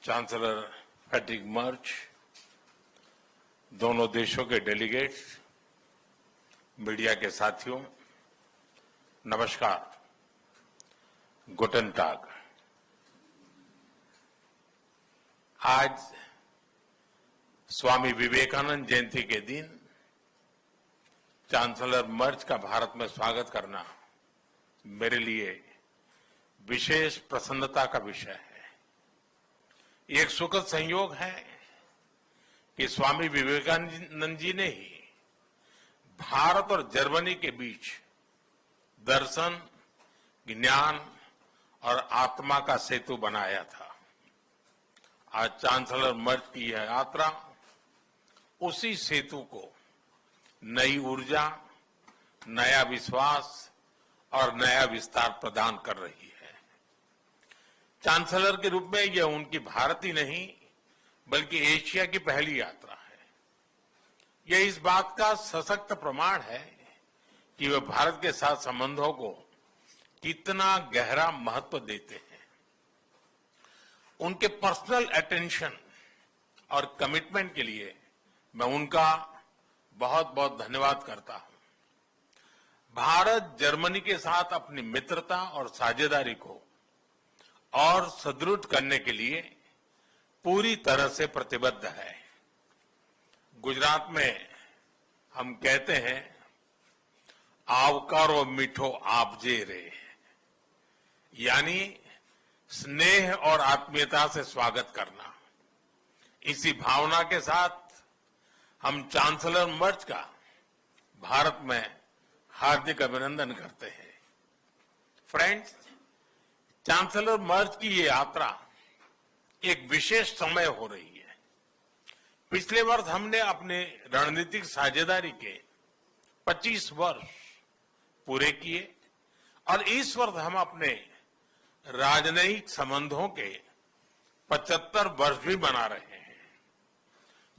Chancellor Patrick मर्च, दोनों देशों के डेलीगेट्स, मीडिया के साथियों, नमस्कार, गुटन टाग। आज स्वामी विवेकानंद जयंती के दिन चांसलर मर्च का भारत में स्वागत करना मेरे लिए विशेष प्रसन्नता का विषय है। ये एक सुखद संयोग है कि स्वामी विवेकानंद जी ने ही भारत और जर्मनी के बीच दर्शन, ज्ञान और आत्मा का सेतु बनाया था। आज चांसलर मर्च की यह यात्रा उसी सेतु को नई ऊर्जा, नया विश्वास और नया विस्तार प्रदान कर रही है। चांसलर के रूप में यह उनकी भारत ही नहीं बल्कि एशिया की पहली यात्रा है। यह इस बात का सशक्त प्रमाण है कि वे भारत के साथ संबंधों को कितना गहरा महत्व देते हैं। उनके पर्सनल अटेंशन और कमिटमेंट के लिए मैं उनका बहुत बहुत धन्यवाद करता हूं। भारत जर्मनी के साथ अपनी मित्रता और साझेदारी को और सुदृढ़ करने के लिए पूरी तरह से प्रतिबद्ध है। गुजरात में हम कहते हैं, आवकारो मीठो आपजे रे, यानी स्नेह और आत्मीयता से स्वागत करना। इसी भावना के साथ हम चांसलर मर्च का भारत में हार्दिक अभिनंदन करते हैं। फ्रेंड्स, चांसलर मर्च की ये यात्रा एक विशेष समय हो रही है। पिछले वर्ष हमने अपने रणनीतिक साझेदारी के 25 वर्ष पूरे किए और इस वर्ष हम अपने राजनयिक संबंधों के 75 वर्ष भी मना रहे हैं।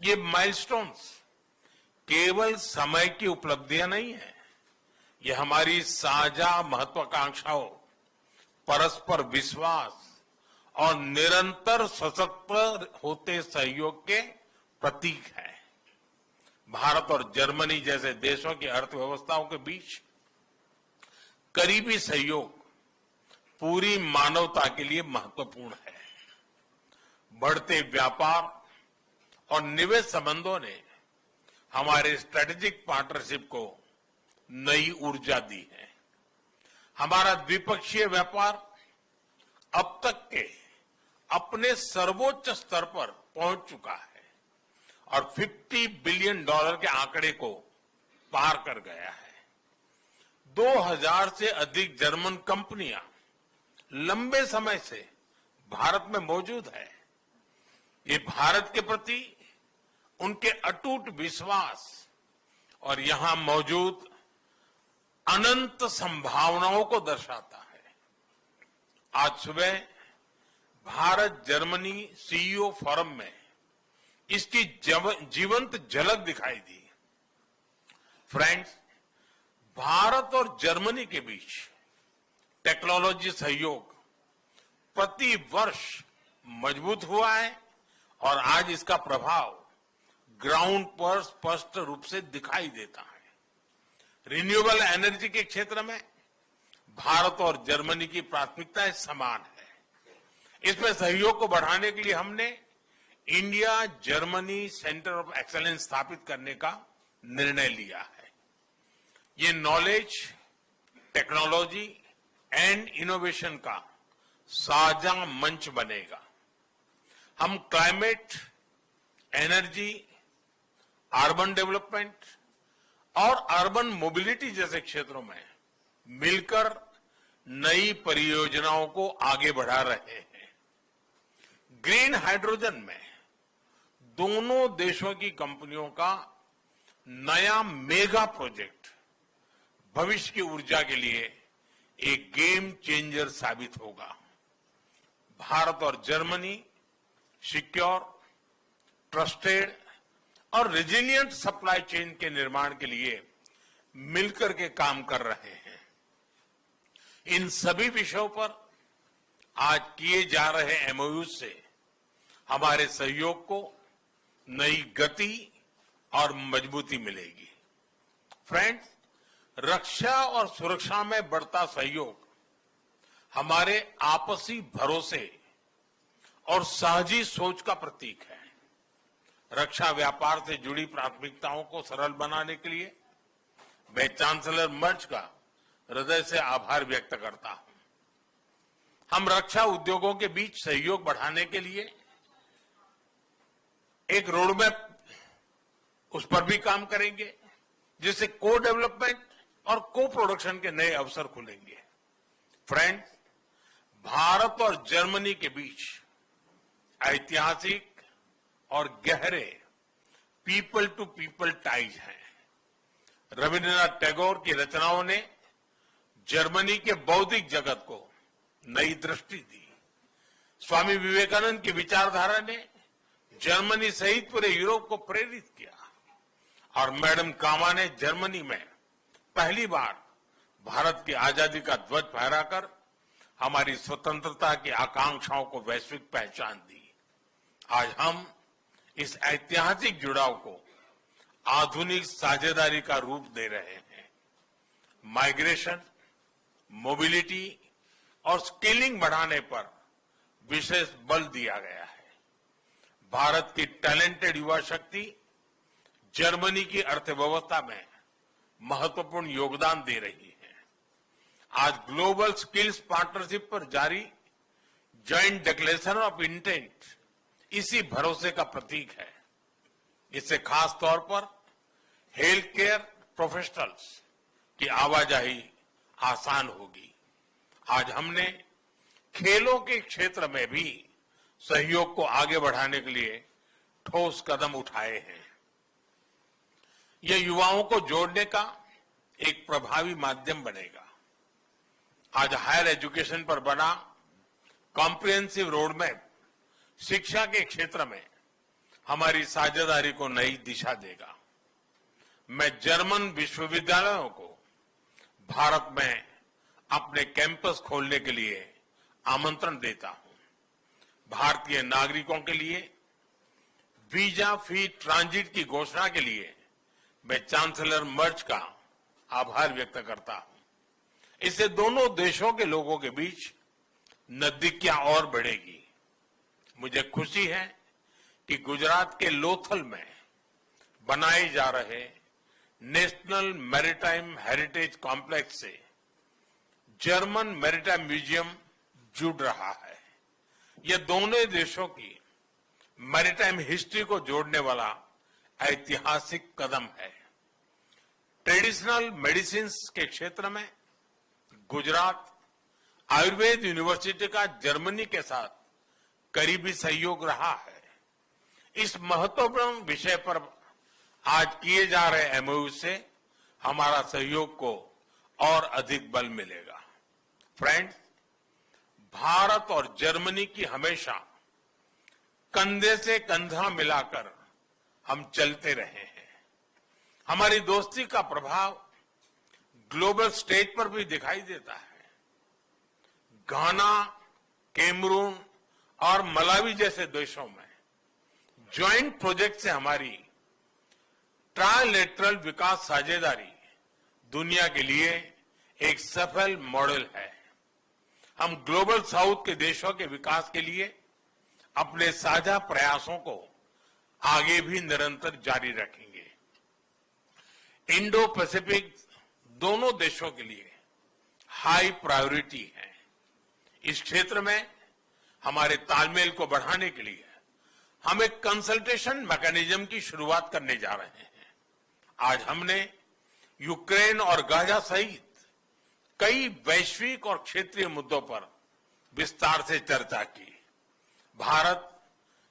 ये माइलस्टोन्स केवल समय की उपलब्धियां नहीं है, ये हमारी साझा महत्वाकांक्षाओं, परस्पर विश्वास और निरंतर सशक्त होते सहयोग के प्रतीक है। भारत और जर्मनी जैसे देशों की अर्थव्यवस्थाओं के बीच करीबी सहयोग पूरी मानवता के लिए महत्वपूर्ण है। बढ़ते व्यापार और निवेश संबंधों ने हमारे स्ट्रेटेजिक पार्टनरशिप को नई ऊर्जा दी है। हमारा द्विपक्षीय व्यापार अब तक के अपने सर्वोच्च स्तर पर पहुंच चुका है और $50 बिलियन के आंकड़े को पार कर गया है। 2000 से अधिक जर्मन कंपनियां लंबे समय से भारत में मौजूद है। ये भारत के प्रति उनके अटूट विश्वास और यहां मौजूद अनंत संभावनाओं को दर्शाता है। आज सुबह भारत जर्मनी सीईओ फोरम में इसकी जीवंत झलक दिखाई दी। फ्रेंड्स, भारत और जर्मनी के बीच टेक्नोलॉजी सहयोग प्रति वर्ष मजबूत हुआ है और आज इसका प्रभाव ग्राउंड पर स्पष्ट रूप से दिखाई देता है। रिन्यूएबल एनर्जी के क्षेत्र में भारत और जर्मनी की प्राथमिकताएं समान है। इसमें सहयोग को बढ़ाने के लिए हमने India Germany centre of excellence स्थापित करने का निर्णय लिया है। ये नॉलेज, टेक्नोलॉजी एंड इनोवेशन का साझा मंच बनेगा। हम क्लाइमेट, एनर्जी, अर्बन डेवलपमेंट और अर्बन मोबिलिटी जैसे क्षेत्रों में मिलकर नई परियोजनाओं को आगे बढ़ा रहे हैं। ग्रीन हाइड्रोजन में दोनों देशों की कंपनियों का नया मेगा प्रोजेक्ट भविष्य की ऊर्जा के लिए एक गेम चेंजर साबित होगा। भारत और जर्मनी सिक्योर, ट्रस्टेड और रेजिलिएंट सप्लाई चेन के निर्माण के लिए मिलकर के काम कर रहे हैं। इन सभी विषयों पर आज किए जा रहे एमओयू से हमारे सहयोग को नई गति और मजबूती मिलेगी। फ्रेंड्स, रक्षा और सुरक्षा में बढ़ता सहयोग हमारे आपसी भरोसे और साझी सोच का प्रतीक है। रक्षा व्यापार से जुड़ी प्राथमिकताओं को सरल बनाने के लिए मैं चांसलर मर्ज का हृदय से आभार व्यक्त करता हूं। हम रक्षा उद्योगों के बीच सहयोग बढ़ाने के लिए एक रोडमैप उस पर भी काम करेंगे, जिससे को डेवलपमेंट और को प्रोडक्शन के नए अवसर खुलेंगे। फ्रेंड्स, भारत और जर्मनी के बीच ऐतिहासिक और गहरे पीपल टू पीपल टाइज हैं। रविन्द्रनाथ टैगोर की रचनाओं ने जर्मनी के बौद्धिक जगत को नई दृष्टि दी। स्वामी विवेकानंद की विचारधारा ने जर्मनी सहित पूरे यूरोप को प्रेरित किया और मैडम कामा ने जर्मनी में पहली बार भारत की आजादी का ध्वज फहराकर हमारी स्वतंत्रता की आकांक्षाओं को वैश्विक पहचान दी। आज हम इस ऐतिहासिक जुड़ाव को आधुनिक साझेदारी का रूप दे रहे हैं। माइग्रेशन, मोबिलिटी और स्किलिंग बढ़ाने पर विशेष बल दिया गया है। भारत की टैलेंटेड युवा शक्ति जर्मनी की अर्थव्यवस्था में महत्वपूर्ण योगदान दे रही है। आज ग्लोबल स्किल्स पार्टनरशिप पर जारी जॉइंट डिक्लेरेशन ऑफ इंटेंट इसी भरोसे का प्रतीक है। इससे खास तौर पर हेल्थ केयर प्रोफेशनल्स की आवाजाही आसान होगी। आज हमने खेलों के क्षेत्र में भी सहयोग को आगे बढ़ाने के लिए ठोस कदम उठाए हैं। यह युवाओं को जोड़ने का एक प्रभावी माध्यम बनेगा। आज हायर एजुकेशन पर बना कॉम्प्रिहेंसिव रोडमैप शिक्षा के क्षेत्र में हमारी साझेदारी को नई दिशा देगा। मैं जर्मन विश्वविद्यालयों को भारत में अपने कैंपस खोलने के लिए आमंत्रण देता हूं। भारतीय नागरिकों के लिए वीजा फ्री ट्रांजिट की घोषणा के लिए मैं चांसलर मर्ज का आभार व्यक्त करता हूं। इससे दोनों देशों के लोगों के बीच नजदीकियां और बढ़ेगी। मुझे खुशी है कि गुजरात के लोथल में बनाए जा रहे नेशनल मैरीटाइम हेरिटेज कॉम्प्लेक्स से जर्मन मैरीटाइम म्यूजियम जुड़ रहा है। यह दोनों देशों की मैरीटाइम हिस्ट्री को जोड़ने वाला ऐतिहासिक कदम है। ट्रेडिशनल मेडिसिन के क्षेत्र में गुजरात आयुर्वेद यूनिवर्सिटी का जर्मनी के साथ करीबी सहयोग रहा है। इस महत्वपूर्ण विषय पर आज किए जा रहे एमओयू से हमारा सहयोग को और अधिक बल मिलेगा। फ्रेंड्स, भारत और जर्मनी की हमेशा कंधे से कंधा मिलाकर हम चलते रहे हैं। हमारी दोस्ती का प्रभाव ग्लोबल स्टेज पर भी दिखाई देता है। घाना, कैमरून और मलावी जैसे देशों में ज्वाइंट प्रोजेक्ट से हमारी ट्राइलेटरल विकास साझेदारी दुनिया के लिए एक सफल मॉडल है। हम ग्लोबल साउथ के देशों के विकास के लिए अपने साझा प्रयासों को आगे भी निरंतर जारी रखेंगे। इंडो पैसिफिक दोनों देशों के लिए हाई प्रायोरिटी है। इस क्षेत्र में हमारे तालमेल को बढ़ाने के लिए हम एक कंसल्टेशन मैकेनिज्म की शुरुआत करने जा रहे हैं। आज हमने यूक्रेन और गाजा सहित कई वैश्विक और क्षेत्रीय मुद्दों पर विस्तार से चर्चा की। भारत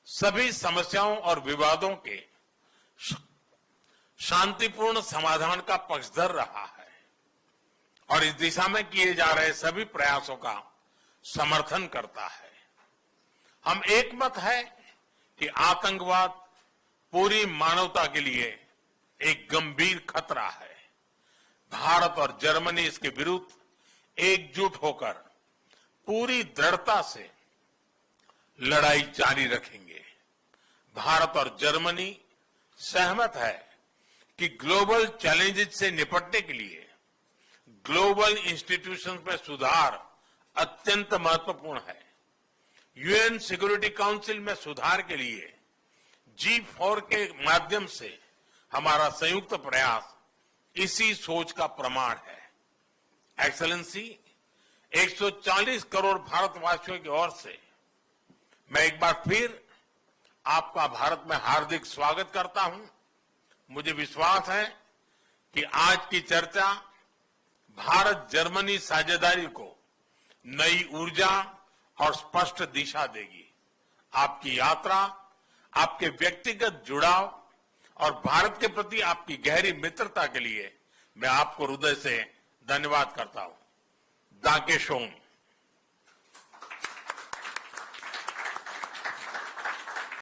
सभी समस्याओं और विवादों के शांतिपूर्ण समाधान का पक्षधर रहा है और इस दिशा में किए जा रहे सभी प्रयासों का समर्थन करता है। हम एकमत है कि आतंकवाद पूरी मानवता के लिए एक गंभीर खतरा है। भारत और जर्मनी इसके विरुद्ध एकजुट होकर पूरी दृढ़ता से लड़ाई जारी रखेंगे। भारत और जर्मनी सहमत है कि ग्लोबल चैलेंजेस से निपटने के लिए ग्लोबल इंस्टीट्यूशंस में सुधार अत्यंत महत्वपूर्ण है। यूएन सिक्योरिटी काउंसिल में सुधार के लिए G4 के माध्यम से हमारा संयुक्त प्रयास इसी सोच का प्रमाण है। एक्सेलेंसी, 140 करोड़ भारतवासियों की ओर से मैं एक बार फिर आपका भारत में हार्दिक स्वागत करता हूं। मुझे विश्वास है कि आज की चर्चा भारत जर्मनी साझेदारी को नई ऊर्जा और स्पष्ट दिशा देगी। आपकी यात्रा, आपके व्यक्तिगत जुड़ाव और भारत के प्रति आपकी गहरी मित्रता के लिए मैं आपको हृदय से धन्यवाद करता हूं। दांके शोन।